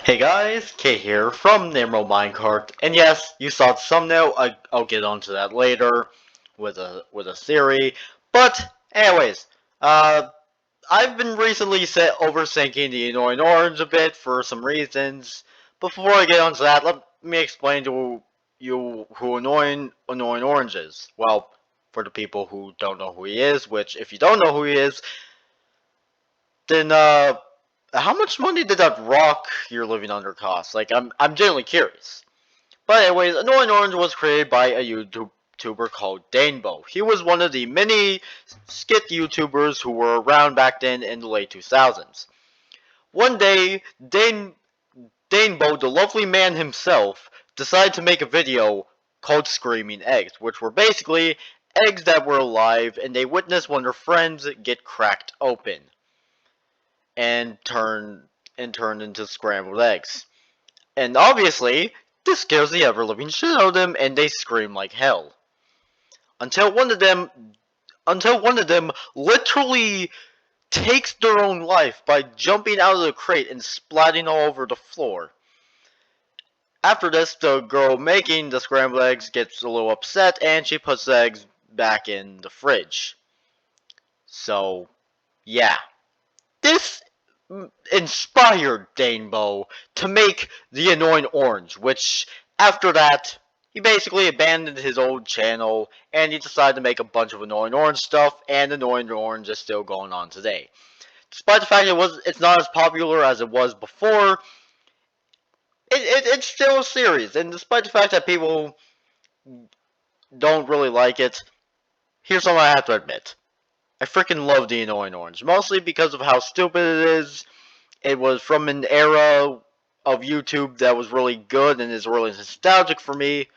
Hey guys, Kay here from Emerald Minecart, and yes, you saw the thumbnail. I'll get onto that later with a theory. But anyways, uh, I've been recently overthinking the Annoying Orange a bit for some reasons. Before I get onto that, let me explain to you who Annoying Orange is. Well, for the people who don't know who he is, which if you don't know who he is, then how much money did that rock you're living under cost? Like, I'm genuinely curious. But anyways, Annoying Orange was created by a YouTuber called Danebo. He was one of the many skit YouTubers who were around back then in the late 2000s. One day, Danebo, the lovely man himself, decided to make a video called Screaming Eggs, which were basically eggs that were alive, and they witnessed one of their friends get cracked open and turned into scrambled eggs. And obviously, this scares the ever-living shit out of them, and they scream like hell. Until one of them, until one of them literally takes their own life by jumping out of the crate and splatting all over the floor. After this, the girl making the scrambled eggs gets a little upset, and she puts the eggs back in the fridge. So, yeah. This inspired Danebo to make the Annoying Orange, which after that he basically abandoned his old channel and he decided to make a bunch of Annoying Orange stuff, and Annoying Orange is still going on today. Despite the fact it's not as popular as it was before, it's still a series, and despite the fact that people don't really like it, here's something I have to admit. I freaking love the Annoying Orange, mostly because of how stupid it is. It was from an era of YouTube that was really good and is really nostalgic for me.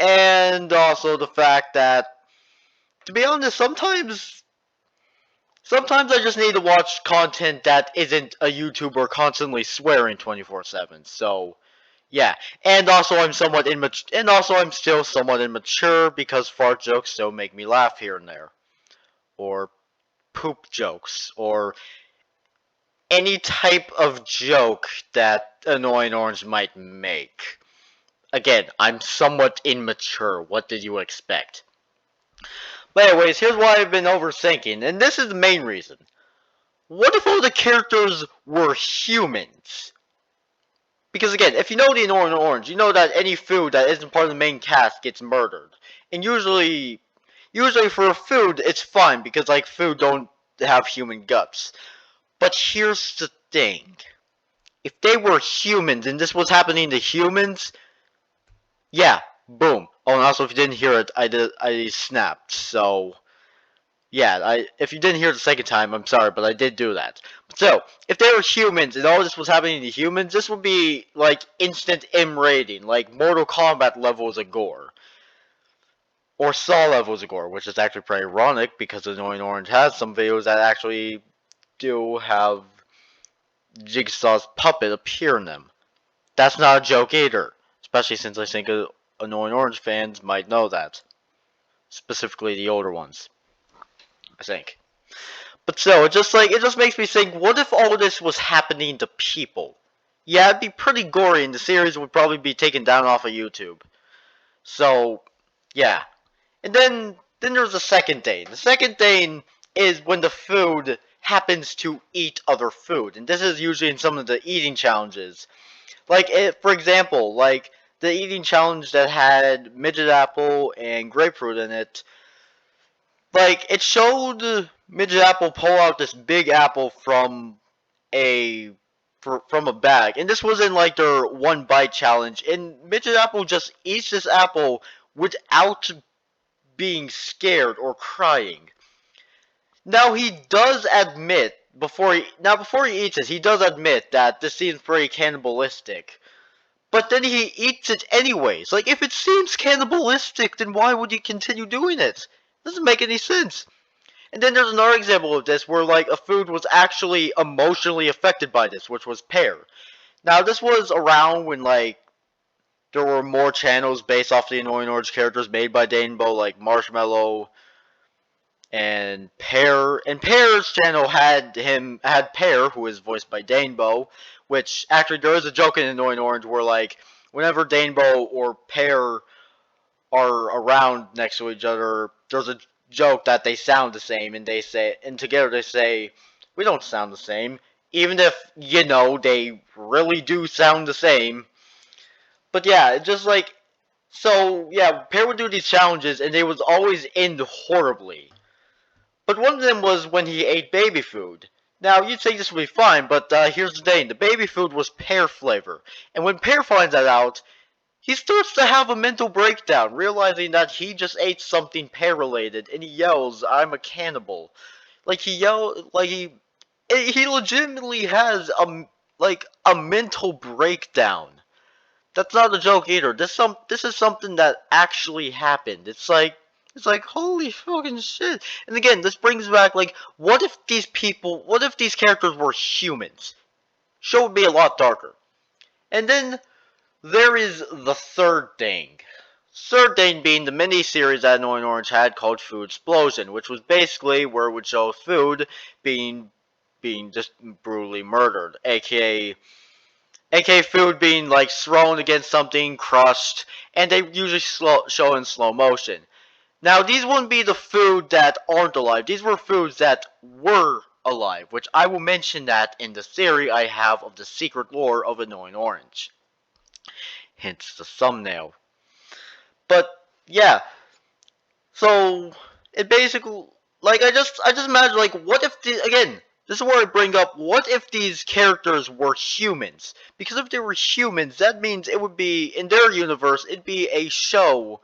And also the fact that, to be honest, sometimes I just need to watch content that isn't a YouTuber constantly swearing 24/7. So, yeah. And also I'm still somewhat immature because fart jokes still make me laugh here and there. Or poop jokes, or any type of joke that Annoying Orange might make. Again, I'm somewhat immature. What did you expect? But anyways, here's why I've been overthinking, and this is the main reason. What if all the characters were humans? Because again, if you know the Annoying Orange, you know that any food that isn't part of the main cast gets murdered. And usually for food, it's fine because like food don't have human guts. But here's the thing. If they were humans and this was happening to humans, yeah, boom. Oh, and also if you didn't hear it, I snapped. So yeah, if you didn't hear it the second time, I'm sorry, but I did do that. So if they were humans and all this was happening to humans, this would be like instant M rating, like Mortal Kombat levels of gore. Or Saw levels of gore, which is actually pretty ironic because Annoying Orange has some videos that actually do have Jigsaw's puppet appear in them. That's not a joke either, especially since I think Annoying Orange fans might know that. Specifically the older ones, I think. But still, it just makes me think, what if all this was happening to people? Yeah, it'd be pretty gory and the series would probably be taken down off of YouTube. So, yeah. And then there's the second thing. The second thing is when the food happens to eat other food. And this is usually in some of the eating challenges. Like, for example, like the eating challenge that had midget apple and grapefruit in it. Like, it showed midget apple pull out this big apple a from a bag, and this was in like their one bite challenge. And midget apple just eats this apple without being scared or crying. Now he does admit before he eats this, he does admit that this seems pretty cannibalistic. But then he eats it anyways. Like, if it seems cannibalistic, then why would you continue doing it? Doesn't make any sense. And then there's another example of this where, like, a food was actually emotionally affected by this, which was pear. Now, this was around when, like, there were more channels based off the Annoying Orange characters made by Danebo, like Marshmallow and Pear's channel had Pear, who is voiced by Danebo, which actually there is a joke in Annoying Orange where like whenever Danebo or Pear are around next to each other, there's a joke that they sound the same, and together they say, "We don't sound the same," even if they really do sound the same. But yeah, it's just like so. Yeah, Pear would do these challenges, and they would always end horribly. But one of them was when he ate baby food. Now, you'd think this would be fine, but here's the thing. The baby food was pear flavor. And when Pear finds that out, he starts to have a mental breakdown, realizing that he just ate something pear-related, and he yells, "I'm a cannibal." He legitimately has a mental breakdown. That's not a joke either. This is something that actually happened. It's like holy fucking shit. And again, this brings back like what if these characters were humans? Show would be a lot darker. And then there is the third thing. Third thing being the mini-series that Annoying Orange had called Food Explosion, which was basically where it would show food being just brutally murdered, aka food being like thrown against something, crushed, and they usually show in slow motion. Now these wouldn't be the food that aren't alive. These were foods that were alive, which I will mention that in the theory I have of the secret lore of Annoying Orange. Hence the thumbnail. But yeah, so it basically I just imagine like what if again this is where I bring up what if these characters were humans? Because if they were humans, that means it would be in their universe it'd be a show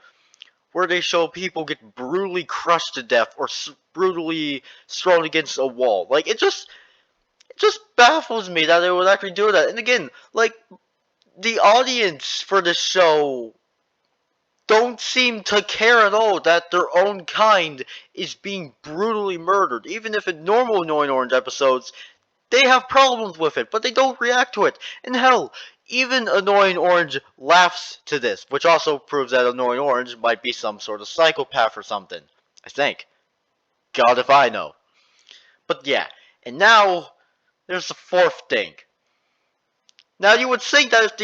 where they show people get brutally crushed to death or brutally thrown against a wall. Like it just baffles me that they would actually do that. And again, like the audience for the show don't seem to care at all that their own kind is being brutally murdered. Even if in normal Annoying Orange episodes, they have problems with it, but they don't react to it. And hell, even Annoying Orange laughs to this, which also proves that Annoying Orange might be some sort of psychopath or something. I think. God if I know. But yeah, and now there's the fourth thing. Now you would think that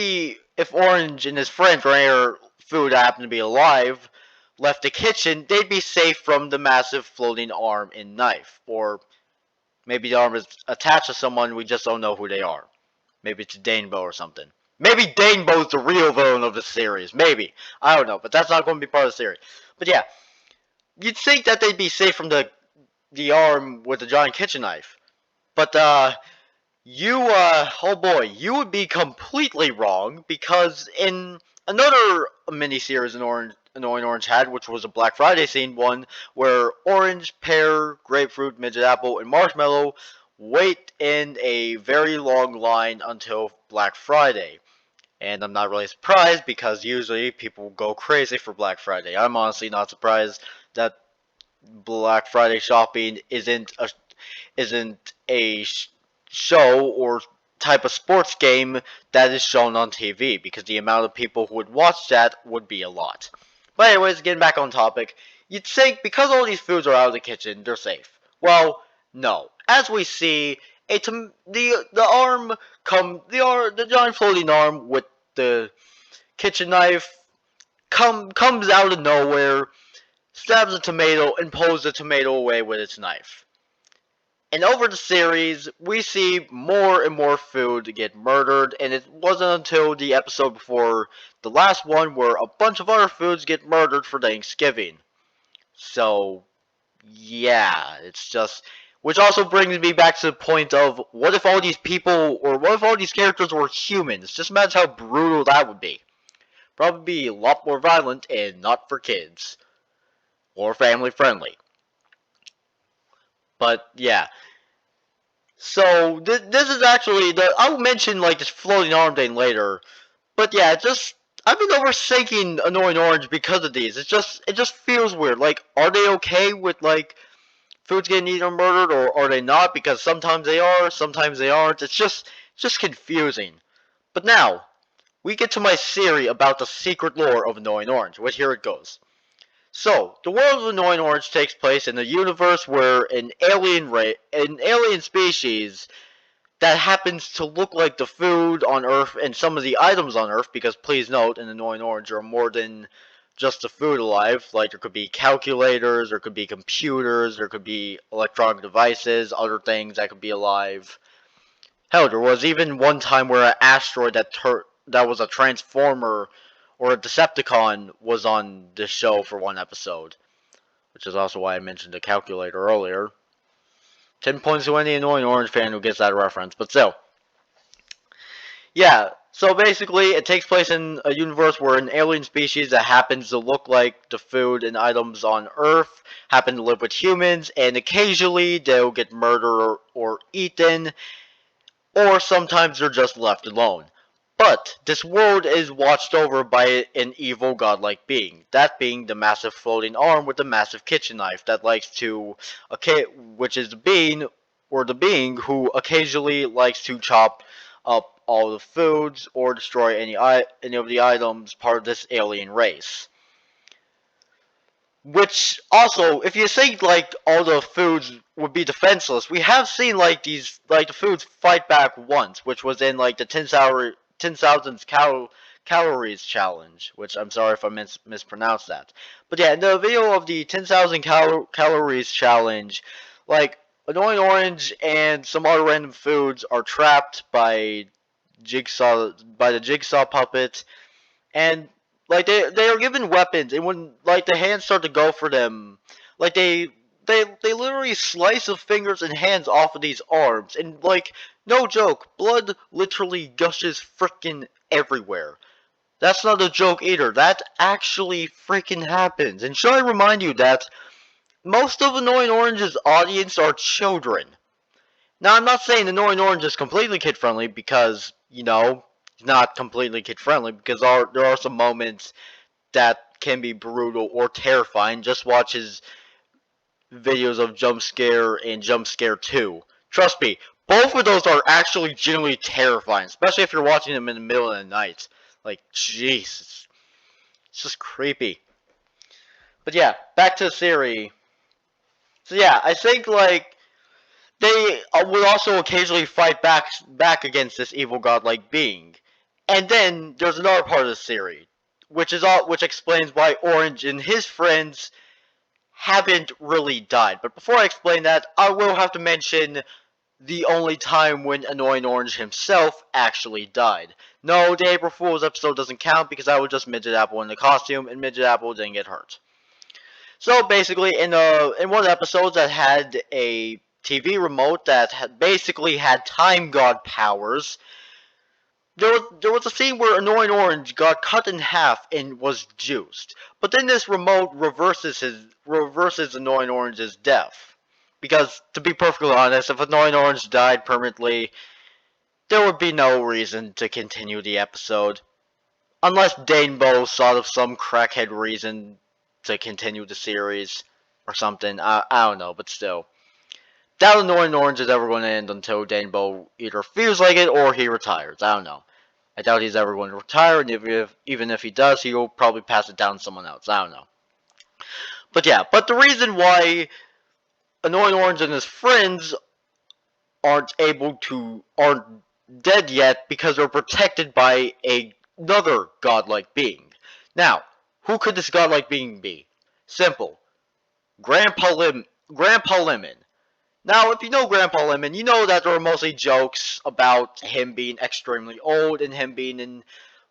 if Orange and his friend Rare Food happened to be alive, left the kitchen, they'd be safe from the massive floating arm and knife. Or maybe the arm is attached to someone, we just don't know who they are. Maybe it's Danebo or something. Maybe Danebo's the real villain of the series. Maybe. I don't know, but that's not going to be part of the series. But yeah, you'd think that they'd be safe from the arm with the giant kitchen knife. But oh boy, you would be completely wrong because in another miniseries Annoying Orange had, which was a Black Friday scene one, where orange, pear, grapefruit, midget apple, and marshmallow wait in a very long line until Black Friday. And I'm not really surprised because usually people go crazy for Black Friday. I'm honestly not surprised that Black Friday shopping isn't a show or type of sports game that is shown on TV because the amount of people who would watch that would be a lot. But anyways, getting back on topic, you'd think because all these foods are out of the kitchen, they're safe. Well, no. As we see, the arm the giant floating arm with the kitchen knife comes out of nowhere, stabs a tomato, and pulls the tomato away with its knife. And over the series, we see more and more food get murdered, and it wasn't until the episode before the last one where a bunch of other foods get murdered for Thanksgiving. So, yeah, it's just... Which also brings me back to the point of, what if all these people, or what if all these characters were humans? Just imagine how brutal that would be. Probably be a lot more violent and not for kids. Or family friendly. But, yeah. So this is actually I'll mention like this floating arm thing later, but yeah, I've been overthinking Annoying Orange because of these. It just feels weird. Like, are they okay with like foods getting eaten or murdered, or are they not? Because sometimes they are, sometimes they aren't. It's just confusing. But now we get to my theory about the secret lore of Annoying Orange. Which here it goes. So, the world of Annoying Orange takes place in a universe where an alien species that happens to look like the food on Earth and some of the items on Earth, because please note, in Annoying Orange there are more than just the food alive. Like, there could be calculators, there could be computers, there could be electronic devices, other things that could be alive. Hell, there was even one time where an asteroid that was a Transformer or a Decepticon was on this show for one episode, which is also why I mentioned the calculator earlier. 10 points to any Annoying Orange fan who gets that reference, but still. Yeah, so basically, it takes place in a universe where an alien species that happens to look like the food and items on Earth happen to live with humans, and occasionally they'll get murdered or eaten, or sometimes they're just left alone. But this world is watched over by an evil godlike being, that being the massive floating arm with the massive kitchen knife that likes to, which is the being, or the being who occasionally likes to chop up all the foods or destroy any of the items part of this alien race. Which also, if you think like all the foods would be defenseless, we have seen like the foods fight back once, which was in like the 10,000 calories challenge, which I'm sorry if I mispronounced that. But yeah, in the video of the 10,000 calories challenge, like Annoying Orange and some other random foods are trapped by the jigsaw puppet, and like they are given weapons, and when like the hands start to go for them, like they literally slice the fingers and hands off of these arms, and like no joke, blood literally gushes freaking everywhere. That's not a joke either. That actually freaking happens. And should I remind you that most of Annoying Orange's audience are children. Now, I'm not saying Annoying Orange is completely kid friendly because, it's not completely kid friendly because there are some moments that can be brutal or terrifying. Just watch his videos of Jump Scare and Jump Scare 2. Trust me, both of those are actually genuinely terrifying, especially if you're watching them in the middle of the night. Like, jeez, it's just creepy. But yeah, back to the theory. So yeah, I think like they will also occasionally fight back against this evil godlike being. And then there's another part of the theory, which explains why Orange and his friends haven't really died. But before I explain that, I will have to mention the only time when Annoying Orange himself actually died. No, the April Fool's episode doesn't count because I was just Midget Apple in the costume, and Midget Apple didn't get hurt. So basically, in one of the episodes that had a TV remote that basically had time god powers, there was a scene where Annoying Orange got cut in half and was juiced. But then this remote reverses Annoying Orange's death. Because to be perfectly honest, if Annoying Orange died permanently, there would be no reason to continue the episode. Unless Danebo thought of some crackhead reason to continue the series or something. I don't know, but still. That Annoying Orange is ever going to end until Danebo either feels like it or he retires. I don't know. I doubt he's ever going to retire, and even if he does, he'll probably pass it down to someone else. I don't know. But yeah, but the reason why Annoying Orange and his friends aren't dead yet because they're protected by another godlike being. Now, who could this godlike being be? Simple. Grandpa Lemon. Now, if you know Grandpa Lemon, you know that there are mostly jokes about him being extremely old and him being in,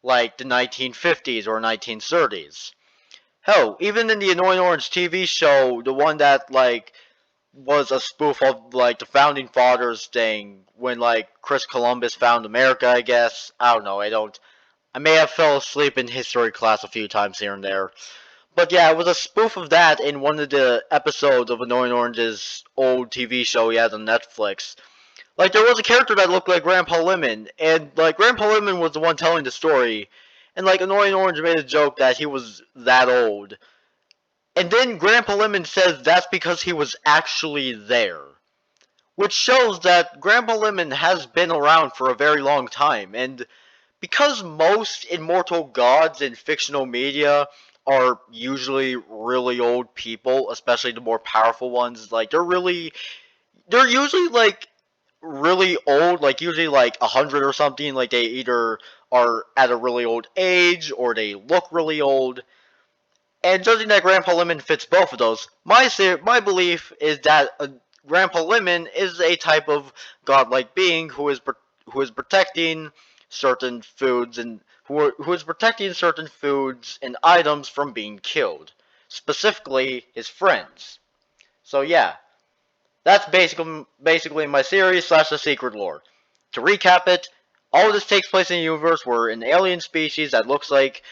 like, the 1950s or 1930s. Hell, even in the Annoying Orange TV show, the one that, like, was a spoof of, like, the Founding Fathers thing, when, like, Chris Columbus found America, I guess. I don't know, I may have fell asleep in history class a few times here and there. But yeah, it was a spoof of that in one of the episodes of Annoying Orange's old TV show he had on Netflix. Like, there was a character that looked like Grandpa Lemon, and, like, Grandpa Lemon was the one telling the story, and, like, Annoying Orange made a joke that he was that old. And then Grandpa Lemon says that's because he was actually there. Which shows that Grandpa Lemon has been around for a very long time, and because most immortal gods in fictional media are usually really old people, especially the more powerful ones. Like they're usually like really old, like usually like 100 or something. Like they either are at a really old age or they look really old. And judging that Grandpa Lemon fits both of those, my belief is that Grandpa Lemon is a type of godlike being who is protecting certain foods and who is protecting certain foods and items from being killed, specifically his friends. So yeah, that's basically my series slash the secret lore. To recap it, all of this takes place in a universe where an alien species that looks like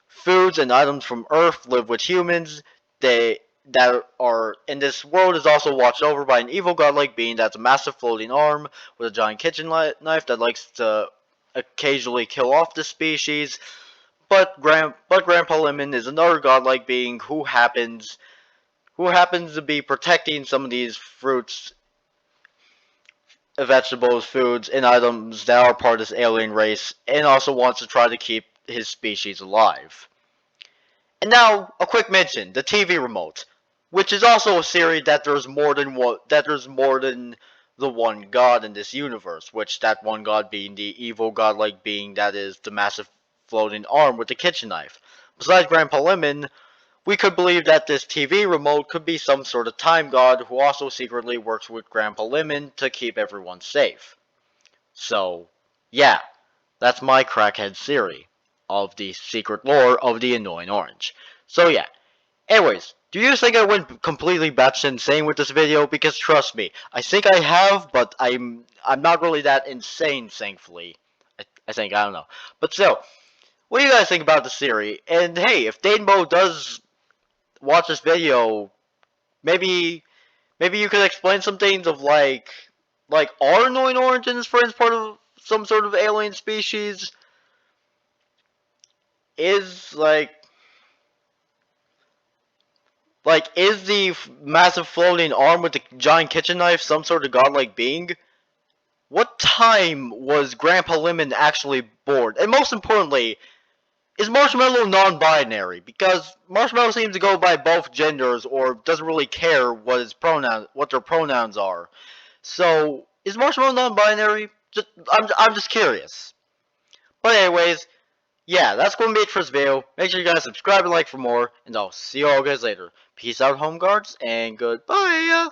foods and items from Earth live with humans. They that are in this world is also watched over by an evil godlike being that's a massive floating arm with a giant kitchen knife that likes to occasionally kill off the species. But Grandpa Lemon is another godlike being who happens to be protecting some of these fruits, vegetables, foods, and items that are part of this alien race, and also wants to try to keep his species alive. And now, a quick mention: the TV remote, which is also a theory that there's more than the one god in this universe. Which that one god being the evil godlike being that is the massive floating arm with the kitchen knife. Besides Grandpa Lemon, we could believe that this TV remote could be some sort of time god who also secretly works with Grandpa Lemon to keep everyone safe. So, yeah, that's my crackhead theory of the secret lore of the Annoying Orange. So yeah, anyways, do you think I went completely batshit insane with this video? Because trust me, I think I have, but I'm not really that insane, thankfully. I think, I don't know. But still, what do you guys think about the theory? And hey, if Danebo does watch this video, maybe you could explain some things of like are Annoying Orange and his friends part of some sort of alien species? Is is the massive floating arm with the giant kitchen knife some sort of godlike being? What time was Grandpa Lemon actually born? And most importantly, is Marshmallow non-binary? Because Marshmallow seems to go by both genders or doesn't really care what their pronouns are. So, is Marshmallow non-binary? I'm just curious. But anyways, yeah, that's going to be it for this video. Make sure you guys subscribe and like for more, and I'll see you all guys later. Peace out, home guards, and goodbye!